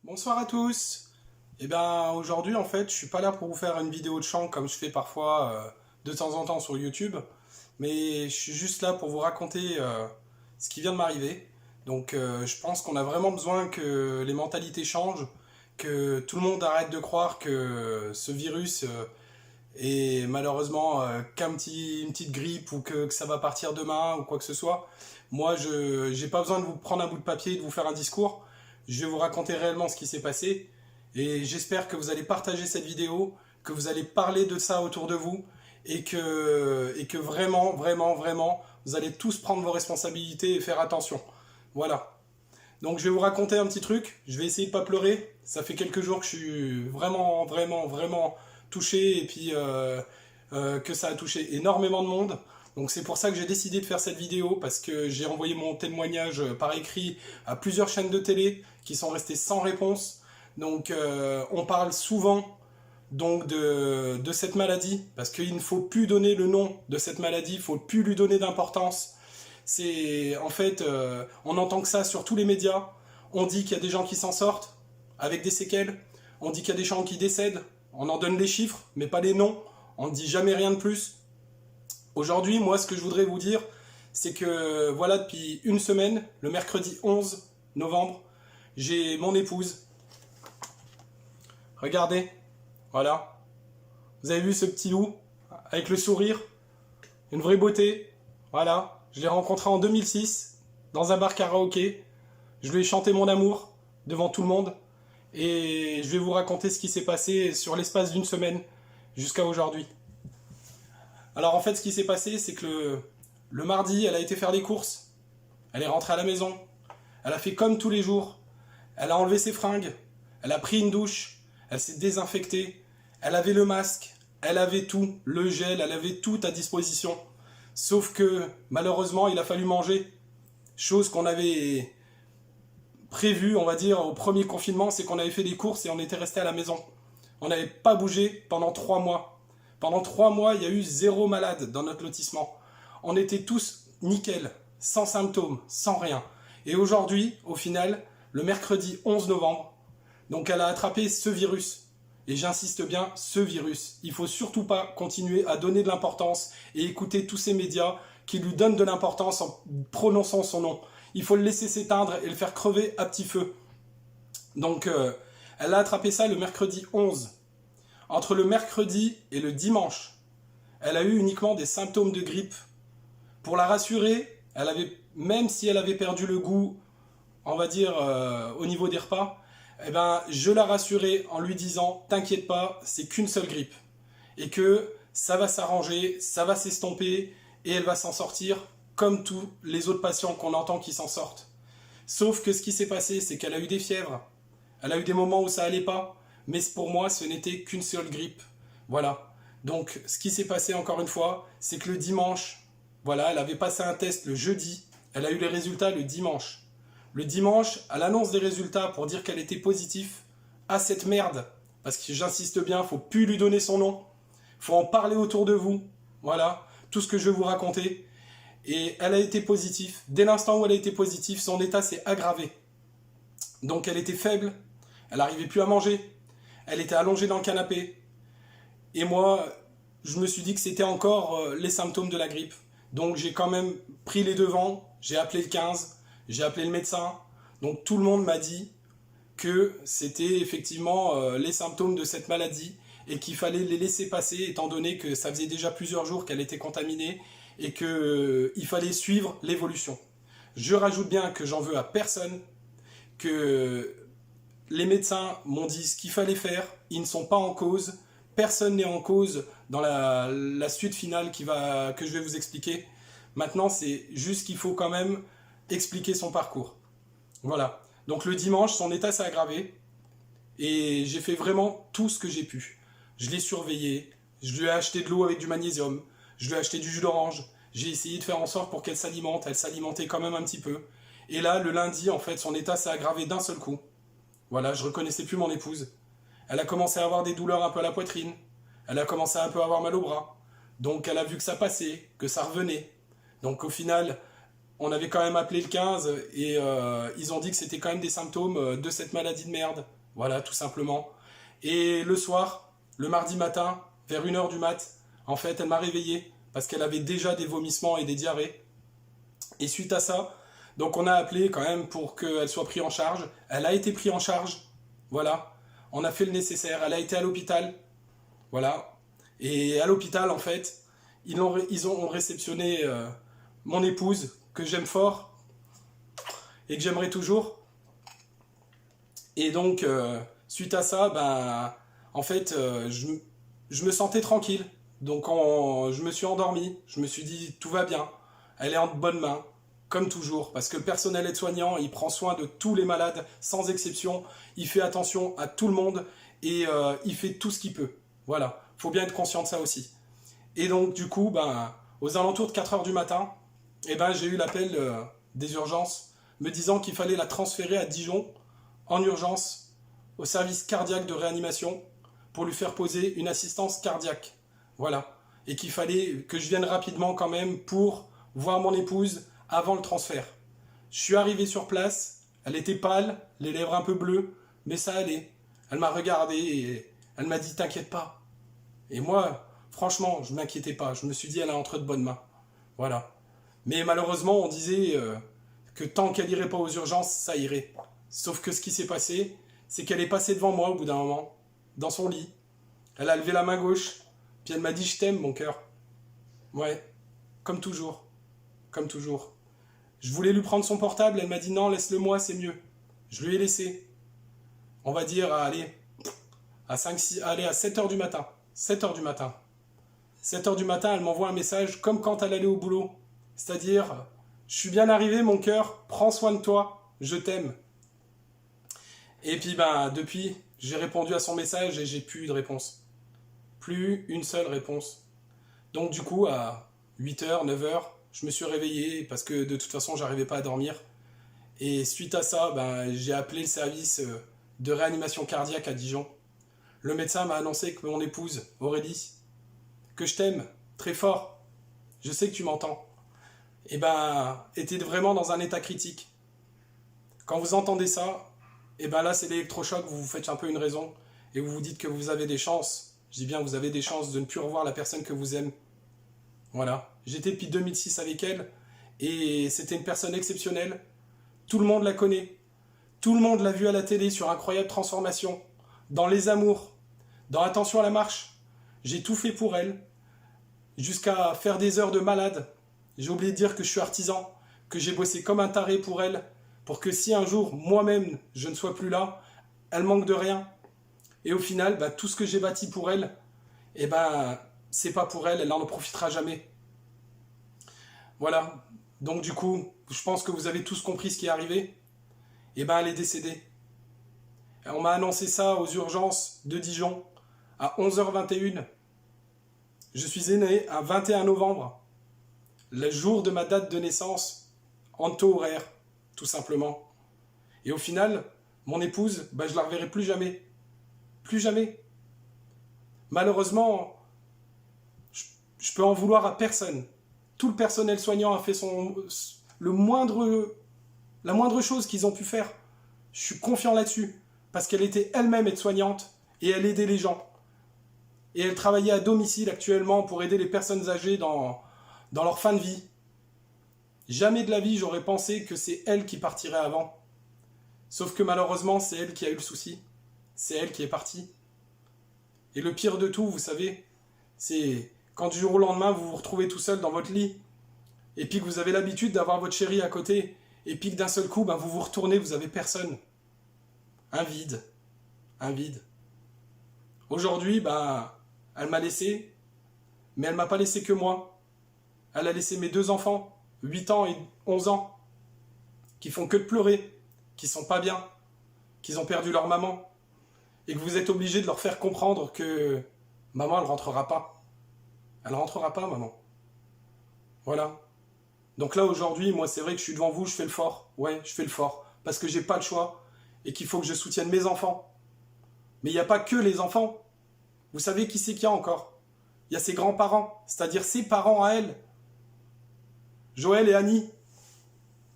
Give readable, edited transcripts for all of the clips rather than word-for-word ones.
Bonsoir à tous. Eh ben aujourd'hui en fait je suis pas là pour vous faire une vidéo de chant comme je fais parfois de temps en temps sur YouTube, mais je suis juste là pour vous raconter ce qui vient de m'arriver. Donc je pense qu'on a vraiment besoin que les mentalités changent, que tout le monde arrête de croire que ce virus est malheureusement une petite grippe ou que ça va partir demain ou quoi que ce soit. Moi je j'ai pas besoin de vous prendre un bout de papier et de vous faire un discours. Je vais vous raconter réellement ce qui s'est passé et j'espère que vous allez partager cette vidéo, que vous allez parler de ça autour de vous et que vraiment, vraiment, vraiment, vous allez tous prendre vos responsabilités et faire attention. Voilà. Donc je vais vous raconter un petit truc, je vais essayer de pas pleurer. Ça fait quelques jours que je suis vraiment, vraiment, vraiment touché et puis que ça a touché énormément de monde. Donc c'est pour ça que j'ai décidé de faire cette vidéo parce que j'ai envoyé mon témoignage par écrit à plusieurs chaînes de télé qui sont restées sans réponse. Donc on parle souvent de cette maladie parce qu'il ne faut plus donner le nom de cette maladie, il ne faut plus lui donner d'importance. C'est en fait, on entend que ça sur tous les médias. On dit qu'il y a des gens qui s'en sortent avec des séquelles. On dit qu'il y a des gens qui décèdent. On en donne les chiffres, mais pas les noms. On ne dit jamais rien de plus. Aujourd'hui, moi, ce que je voudrais vous dire, c'est que voilà, depuis une semaine, le mercredi 11 novembre, j'ai mon épouse. Regardez, voilà. Vous avez vu ce petit loup avec le sourire, une vraie beauté. Voilà, je l'ai rencontré en 2006 dans un bar karaoké. Je lui ai chanté mon amour devant tout le monde et je vais vous raconter ce qui s'est passé sur l'espace d'une semaine jusqu'à aujourd'hui. Alors en fait, ce qui s'est passé, c'est que le mardi, elle a été faire des courses. Elle est rentrée à la maison. Elle a fait comme tous les jours. Elle a enlevé ses fringues. Elle a pris une douche. Elle s'est désinfectée. Elle avait le masque. Elle avait tout, le gel, elle avait tout à disposition. Sauf que malheureusement, il a fallu manger. Chose qu'on avait prévue, on va dire, au premier confinement, c'est qu'on avait fait des courses et on était resté à la maison. On n'avait pas bougé pendant 3 mois. Pendant 3 mois, il y a eu 0 malade dans notre lotissement. On était tous nickel, sans symptômes, sans rien. Et aujourd'hui, au final, le mercredi 11 novembre, donc elle a attrapé ce virus. Et j'insiste bien, ce virus. Il ne faut surtout pas continuer à donner de l'importance et écouter tous ces médias qui lui donnent de l'importance en prononçant son nom. Il faut le laisser s'éteindre et le faire crever à petit feu. Donc, elle a attrapé ça le mercredi 11. Entre le mercredi et le dimanche, elle a eu uniquement des symptômes de grippe. Pour la rassurer, même si elle avait perdu le goût, on va dire, au niveau des repas, eh ben, je la rassurais en lui disant, t'inquiète pas, c'est qu'une seule grippe. Et que ça va s'arranger, ça va s'estomper, et elle va s'en sortir comme tous les autres patients qu'on entend qui s'en sortent. Sauf que ce qui s'est passé, c'est qu'elle a eu des fièvres, elle a eu des moments où ça allait pas, mais pour moi, ce n'était qu'une seule grippe. Voilà. Donc, ce qui s'est passé encore une fois, c'est que le dimanche, voilà, elle avait passé un test le jeudi, elle a eu les résultats le dimanche. Le dimanche, à l'annonce des résultats pour dire qu'elle était positive, à cette merde, parce que j'insiste bien, faut plus lui donner son nom, faut en parler autour de vous, voilà, tout ce que je vais vous raconter. Et elle a été positive. Dès l'instant où elle a été positive, son état s'est aggravé. Donc elle était faible, elle n'arrivait plus à manger, elle était allongée dans le canapé. Et moi, je me suis dit que c'était encore les symptômes de la grippe. Donc j'ai quand même pris les devants, j'ai appelé le 15, j'ai appelé le médecin. Donc tout le monde m'a dit que c'était effectivement les symptômes de cette maladie et qu'il fallait les laisser passer étant donné que ça faisait déjà plusieurs jours qu'elle était contaminée et qu'il fallait suivre l'évolution. Je rajoute bien que j'en veux à personne, que les médecins m'ont dit ce qu'il fallait faire, ils ne sont pas en cause, personne n'est en cause dans la suite finale que je vais vous expliquer. Maintenant, c'est juste qu'il faut quand même expliquer son parcours. Voilà. Donc le dimanche, son état s'est aggravé et j'ai fait vraiment tout ce que j'ai pu. Je l'ai surveillée, je lui ai acheté de l'eau avec du magnésium, je lui ai acheté du jus d'orange, j'ai essayé de faire en sorte pour qu'elle s'alimente, elle s'alimentait quand même un petit peu. Et là, le lundi, en fait, son état s'est aggravé d'un seul coup. Voilà, je reconnaissais plus mon épouse. Elle a commencé à avoir des douleurs un peu à la poitrine. Elle a commencé à un peu à avoir mal au bras. Donc elle a vu que ça passait, que ça revenait. Donc au final, on avait quand même appelé le 15 et ils ont dit que c'était quand même des symptômes de cette maladie de merde. Voilà, tout simplement. Et le soir, le mardi matin, vers 1h du mat, en fait, elle m'a réveillé parce qu'elle avait déjà des vomissements et des diarrhées. Et suite à ça, donc on a appelé quand même pour qu'elle soit prise en charge. Elle a été prise en charge. Voilà. On a fait le nécessaire. Elle a été à l'hôpital. Voilà. Et à l'hôpital, en fait, ils ont réceptionné mon épouse, que j'aime fort et que j'aimerais toujours. Et donc, suite à ça, ben, en fait, je me sentais tranquille. Donc, je me suis endormi. Je me suis dit, tout va bien. Elle est en bonne main, comme toujours. Parce que le personnel aide-soignant, il prend soin de tous les malades, sans exception. Il fait attention à tout le monde et il fait tout ce qu'il peut. Voilà. Faut bien être conscient de ça aussi. Et donc, du coup, ben, aux alentours de 4h du matin, eh ben, j'ai eu l'appel des urgences me disant qu'il fallait la transférer à Dijon en urgence au service cardiaque de réanimation pour lui faire poser une assistance cardiaque. Voilà. Et qu'il fallait que je vienne rapidement quand même pour voir mon épouse avant le transfert. Je suis arrivé sur place, elle était pâle, les lèvres un peu bleues, mais ça allait. Elle m'a regardé et elle m'a dit « T'inquiète pas ». Et moi, franchement, je ne m'inquiétais pas. Je me suis dit « Elle est entre de bonnes mains ». Voilà. Mais malheureusement, on disait que tant qu'elle irait pas aux urgences, ça irait. Sauf que ce qui s'est passé, c'est qu'elle est passée devant moi au bout d'un moment, dans son lit. Elle a levé la main gauche, puis elle m'a dit « Je t'aime, mon cœur ». Ouais, comme toujours. Comme toujours. Je voulais lui prendre son portable, elle m'a dit « Non, laisse-le moi, c'est mieux ». Je lui ai laissé. On va dire, allez, à 7h du matin. 7h du matin. 7h du matin, elle m'envoie un message comme quand elle allait au boulot. C'est-à-dire, je suis bien arrivé, mon cœur, prends soin de toi, je t'aime. Et puis, ben, depuis, j'ai répondu à son message et j'ai plus eu de réponse. Plus une seule réponse. Donc, du coup, à 8h, 9h, je me suis réveillé parce que de toute façon, j'arrivais pas à dormir. Et suite à ça, ben, j'ai appelé le service de réanimation cardiaque à Dijon. Le médecin m'a annoncé que mon épouse, Aurélie, que je t'aime très fort, je sais que tu m'entends, et ben, était vraiment dans un état critique. Quand vous entendez ça, et ben là c'est l'électrochoc, vous vous faites un peu une raison, et vous vous dites que vous avez des chances, je dis bien vous avez des chances de ne plus revoir la personne que vous aimez. Voilà, j'étais depuis 2006 avec elle, et c'était une personne exceptionnelle, tout le monde la connaît, tout le monde l'a vue à la télé sur Incroyable Transformation, dans Les Amours, dans Attention à la marche, j'ai tout fait pour elle, jusqu'à faire des heures de malade. J'ai oublié de dire que je suis artisan, que j'ai bossé comme un taré pour elle, pour que si un jour, moi-même, je ne sois plus là, elle manque de rien. Et au final, bah, tout ce que j'ai bâti pour elle, eh ben, c'est pas pour elle, elle n'en profitera jamais. Voilà. Donc du coup, je pense que vous avez tous compris ce qui est arrivé. Eh ben, elle est décédée. Et on m'a annoncé ça aux urgences de Dijon, à 11h21. Je suis né un 21 novembre, le jour de ma date de naissance, en taux horaire, tout simplement. Et au final, mon épouse, bah, je ne la reverrai plus jamais. Plus jamais. Malheureusement, je peux en vouloir à personne. Tout le personnel soignant a fait la moindre chose qu'ils ont pu faire. Je suis confiant là-dessus, parce qu'elle était elle-même aide-soignante et elle aidait les gens. Et elle travaillait à domicile actuellement pour aider les personnes âgées dans leur fin de vie. Jamais de la vie j'aurais pensé que c'est elle qui partirait avant. Sauf que malheureusement c'est elle qui a eu le souci. C'est elle qui est partie. Et le pire de tout, vous savez, c'est quand du jour au lendemain vous vous retrouvez tout seul dans votre lit et puis que vous avez l'habitude d'avoir votre chérie à côté et puis que d'un seul coup ben, vous vous retournez, vous avez personne. Un vide. Un vide. Aujourd'hui, ben, elle m'a laissé, mais elle m'a pas laissé que moi. Elle a laissé mes 2 enfants, 8 ans et 11 ans, qui font que de pleurer, qui sont pas bien, qui ont perdu leur maman, et que vous êtes obligé de leur faire comprendre que maman, elle rentrera pas. Elle rentrera pas, maman. Voilà. Donc là, aujourd'hui, moi, c'est vrai que je suis devant vous, je fais le fort. Ouais, je fais le fort, parce que j'ai pas le choix, et qu'il faut que je soutienne mes enfants. Mais il n'y a pas que les enfants. Vous savez qui c'est qu'il y a encore? Il y a ses grands-parents, c'est-à-dire ses parents à elle. Joël et Annie.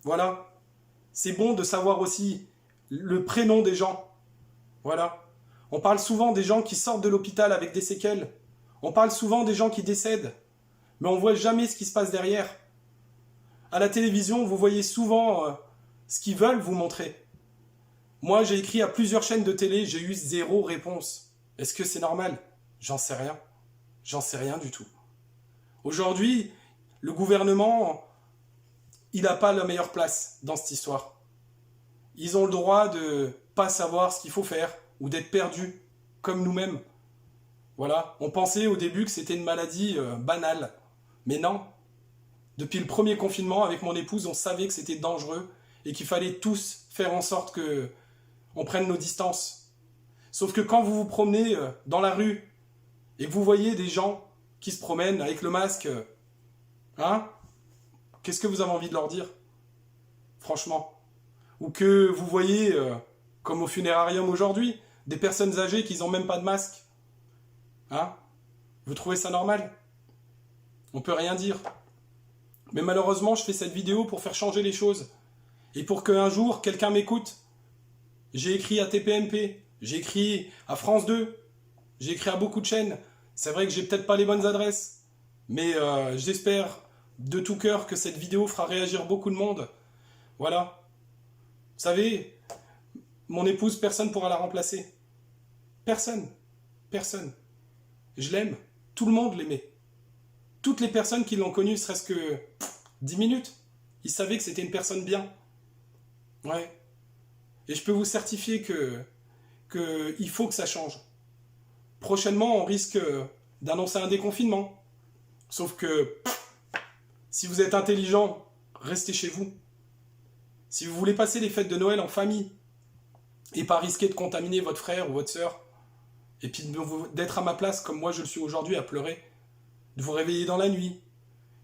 Voilà. C'est bon de savoir aussi le prénom des gens. Voilà. On parle souvent des gens qui sortent de l'hôpital avec des séquelles. On parle souvent des gens qui décèdent. Mais on ne voit jamais ce qui se passe derrière. À la télévision, vous voyez souvent ce qu'ils veulent vous montrer. Moi, j'ai écrit à plusieurs chaînes de télé, j'ai eu 0 réponse. Est-ce que c'est normal? J'en sais rien. J'en sais rien du tout. Aujourd'hui, le gouvernement, il n'a pas la meilleure place dans cette histoire. Ils ont le droit de pas savoir ce qu'il faut faire ou d'être perdus, comme nous-mêmes. Voilà, on pensait au début que c'était une maladie banale. Mais non. Depuis le premier confinement, avec mon épouse, on savait que c'était dangereux et qu'il fallait tous faire en sorte que on prenne nos distances. Sauf que quand vous vous promenez dans la rue et que vous voyez des gens qui se promènent avec le masque, hein, qu'est-ce que vous avez envie de leur dire? Franchement. Ou que vous voyez, comme au funérarium aujourd'hui, des personnes âgées qui n'ont même pas de masque. Hein? Vous trouvez ça normal? On peut rien dire. Mais malheureusement, je fais cette vidéo pour faire changer les choses. Et pour qu'un jour, quelqu'un m'écoute. J'ai écrit à TPMP, j'ai écrit à France 2, j'ai écrit à beaucoup de chaînes. C'est vrai que j'ai peut-être pas les bonnes adresses. Mais j'espère de tout cœur que cette vidéo fera réagir beaucoup de monde. Voilà. Vous savez, mon épouse, personne ne pourra la remplacer. Personne. Personne. Je l'aime. Tout le monde l'aimait. Toutes les personnes qui l'ont connue, serait-ce que 10 minutes, ils savaient que c'était une personne bien. Ouais. Et je peux vous certifier que il faut que ça change. Prochainement, on risque d'annoncer un déconfinement. Sauf que, si vous êtes intelligent, restez chez vous. Si vous voulez passer les fêtes de Noël en famille, et pas risquer de contaminer votre frère ou votre sœur, et puis d'être à ma place comme moi je le suis aujourd'hui à pleurer, de vous réveiller dans la nuit,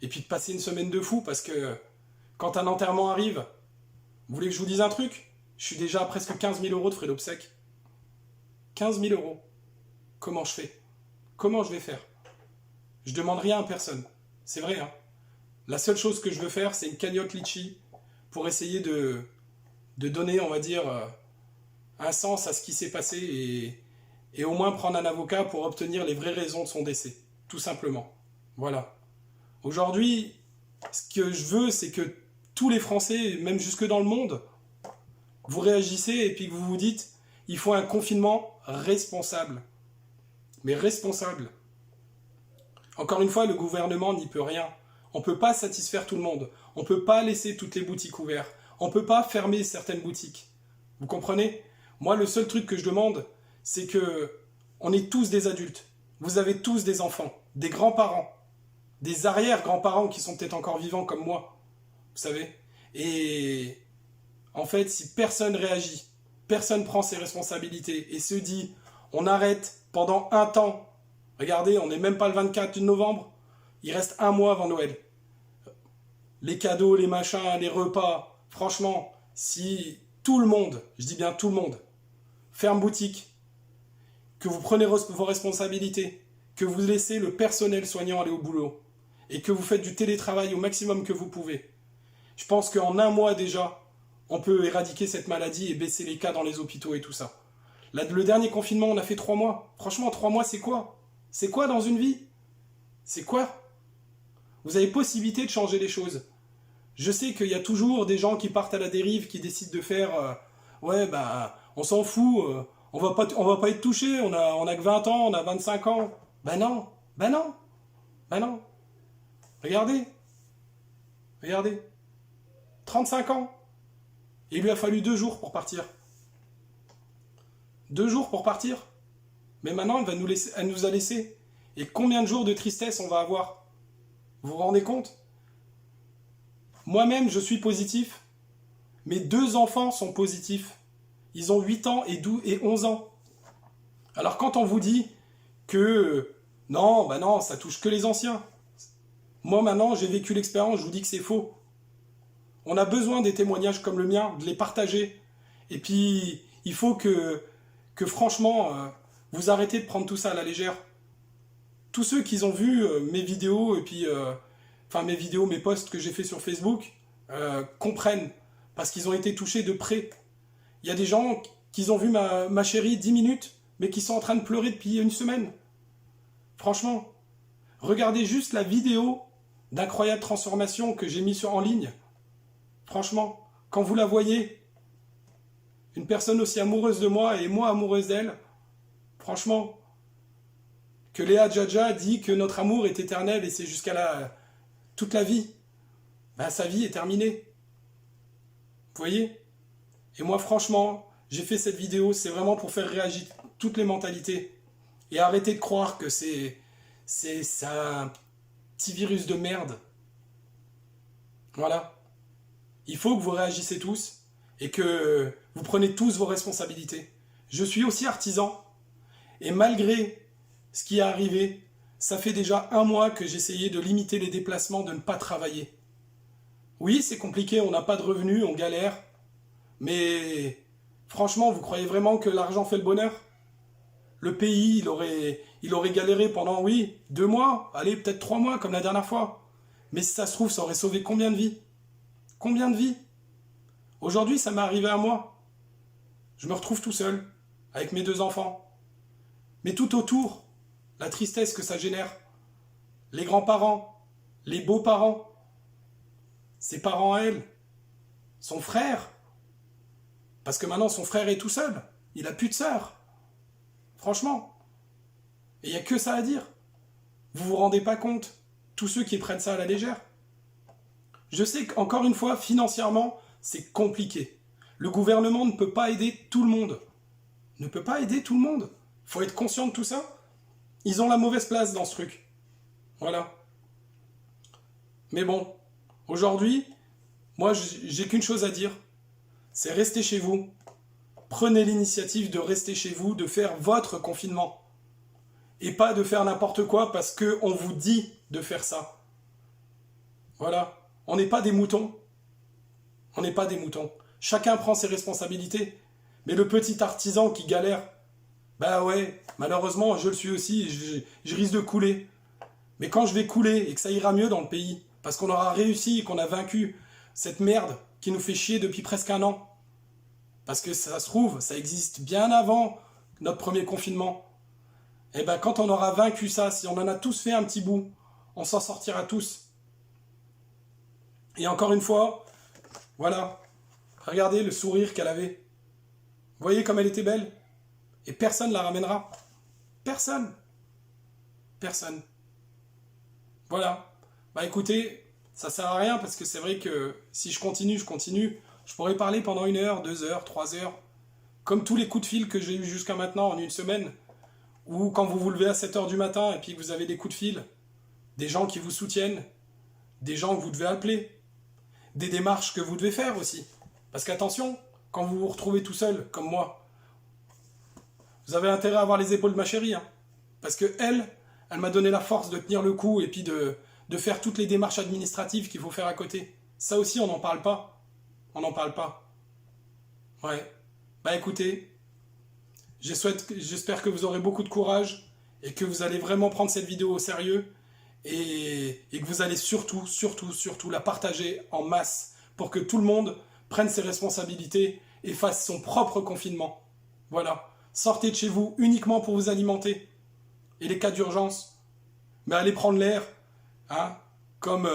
et puis de passer une semaine de fou, parce que quand un enterrement arrive, vous voulez que je vous dise un truc? Je suis déjà à presque 15 000 € de frais d'obsèques. 15 000 €. Comment je fais? Comment je vais faire? Je demande rien à personne. C'est vrai, hein. La seule chose que je veux faire, c'est une cagnotte litchi pour essayer de donner, on va dire, un sens à ce qui s'est passé et au moins prendre un avocat pour obtenir les vraies raisons de son décès. Tout simplement. Voilà. Aujourd'hui, ce que je veux, c'est que tous les Français, même jusque dans le monde, vous réagissez et puis que vous vous dites, il faut un confinement responsable. Mais responsable. Encore une fois, le gouvernement n'y peut rien. On ne peut pas satisfaire tout le monde. On ne peut pas laisser toutes les boutiques ouvertes. On ne peut pas fermer certaines boutiques. Vous comprenez? Moi, le seul truc que je demande, c'est que on est tous des adultes. Vous avez tous des enfants, des grands-parents, des arrière-grands-parents qui sont peut-être encore vivants comme moi. Vous savez? Et en fait, si personne réagit, personne prend ses responsabilités et se dit, on arrête pendant un temps. Regardez, on n'est même pas le 24 novembre. Il reste un mois avant Noël. Les cadeaux, les machins, les repas. Franchement, si tout le monde, je dis bien tout le monde, ferme boutique, que vous prenez vos responsabilités, que vous laissez le personnel soignant aller au boulot, et que vous faites du télétravail au maximum que vous pouvez, je pense qu'en un mois déjà, on peut éradiquer cette maladie et baisser les cas dans les hôpitaux et tout ça. Là, le dernier confinement, on a fait 3 mois. Franchement, 3 mois, c'est quoi? C'est quoi dans une vie? C'est quoi? Vous avez possibilité de changer les choses. Je sais qu'il y a toujours des gens qui partent à la dérive, qui décident de faire ouais, bah, on s'en fout, on va pas être touché, on a que 20 ans, on a 25 ans. Ben non, ben non, ben non. Regardez, regardez. 35 ans. Et il lui a fallu 2 jours pour partir. 2 jours pour partir. Mais maintenant, elle nous a laissé. Et combien de jours de tristesse on va avoir? Vous vous rendez compte? Moi-même, je suis positif. Mes 2 enfants sont positifs. Ils ont 8 ans et 11 ans. Alors quand on vous dit que non, bah non, ça touche que les anciens. Moi maintenant, j'ai vécu l'expérience, je vous dis que c'est faux. On a besoin des témoignages comme le mien, de les partager. Et puis, il faut que franchement, vous arrêtez de prendre tout ça à la légère. Tous ceux qui ont vu mes vidéos, et puis, mes vidéos, mes posts que j'ai fait sur Facebook, comprennent, parce qu'ils ont été touchés de près. Il y a des gens qui ont vu ma chérie 10 minutes, mais qui sont en train de pleurer depuis une semaine. Franchement, regardez juste la vidéo d'incroyable transformation que j'ai mise en ligne. Franchement, quand vous la voyez, une personne aussi amoureuse de moi et moi amoureuse d'elle, franchement, que Léa Djadja dit que notre amour est éternel et c'est jusqu'à toute la vie, ben, sa vie est terminée. Vous voyez? Et moi, franchement, j'ai fait cette vidéo, c'est vraiment pour faire réagir toutes les mentalités. Et arrêter de croire que c'est un petit virus de merde. Voilà. Il faut que vous réagissez tous et que vous prenez tous vos responsabilités. Je suis aussi artisan et malgré ce qui est arrivé, ça fait déjà 1 mois que j'essayais de limiter les déplacements, de ne pas travailler. Oui, c'est compliqué, on n'a pas de revenus, on galère. Mais franchement, vous croyez vraiment que l'argent fait le bonheur? Le pays, il aurait galéré pendant, oui, 2 mois, allez, peut-être 3 mois, comme la dernière fois. Mais si ça se trouve, ça aurait sauvé combien de vies? Combien de vies? Aujourd'hui, ça m'est arrivé à moi. Je me retrouve tout seul, avec mes 2 enfants. Mais tout autour, la tristesse que ça génère. Les grands-parents, les beaux-parents, ses parents à elle, son frère. Parce que maintenant, son frère est tout seul. Il n'a plus de sœur. Franchement. Et il n'y a que ça à dire. Vous vous rendez pas compte, tous ceux qui prennent ça à la légère. Je sais qu'encore une fois, financièrement, c'est compliqué. Le gouvernement ne peut pas aider tout le monde. Ne peut pas aider tout le monde. Il faut être conscient de tout ça. Ils ont la mauvaise place dans ce truc. Voilà. Mais bon, aujourd'hui, moi, j'ai qu'une chose à dire. C'est rester chez vous. Prenez l'initiative de rester chez vous, de faire votre confinement. Et pas de faire n'importe quoi parce qu'on vous dit de faire ça. Voilà. On n'est pas des moutons. On n'est pas des moutons. Chacun prend ses responsabilités. Mais le petit artisan qui galère, bah ouais, malheureusement, je le suis aussi, je risque de couler. Mais quand je vais couler et que ça ira mieux dans le pays, parce qu'on aura réussi et qu'on a vaincu cette merde qui nous fait chier depuis presque 1 an, parce que ça se trouve, ça existe bien avant notre premier confinement, et ben quand on aura vaincu ça, si on en a tous fait un petit bout, on s'en sortira tous. Et encore une fois, voilà, regardez le sourire qu'elle avait. Vous voyez comme elle était belle? Et personne ne la ramènera. Personne. Personne. Voilà. Bah écoutez, ça sert à rien parce que c'est vrai que si je continue. Je pourrais parler pendant 1 heure, 2 heures, 3 heures. Comme tous les coups de fil que j'ai eu jusqu'à maintenant en une semaine. Ou quand vous vous levez à 7 heures du matin et puis que vous avez des coups de fil. Des gens qui vous soutiennent. Des gens que vous devez appeler. Des démarches que vous devez faire aussi. Parce qu'attention, quand vous vous retrouvez tout seul, comme moi, vous avez intérêt à avoir les épaules de ma chérie. Hein. Parce que elle m'a donné la force de tenir le coup et puis de faire toutes les démarches administratives qu'il faut faire à côté. Ça aussi, on n'en parle pas. On n'en parle pas. Ouais. Bah écoutez, j'espère que vous aurez beaucoup de courage et que vous allez vraiment prendre cette vidéo au sérieux et que vous allez surtout la partager en masse pour que tout le monde prenne ses responsabilités et fasse son propre confinement. Voilà. Sortez de chez vous uniquement pour vous alimenter. Et les cas d'urgence, mais allez prendre l'air, hein, comme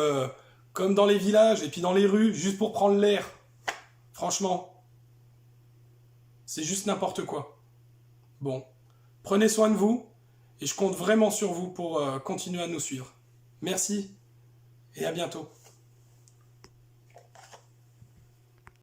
dans les villages et puis dans les rues, juste pour prendre l'air. Franchement, c'est juste n'importe quoi. Bon, prenez soin de vous et je compte vraiment sur vous pour continuer à nous suivre. Merci et à bientôt.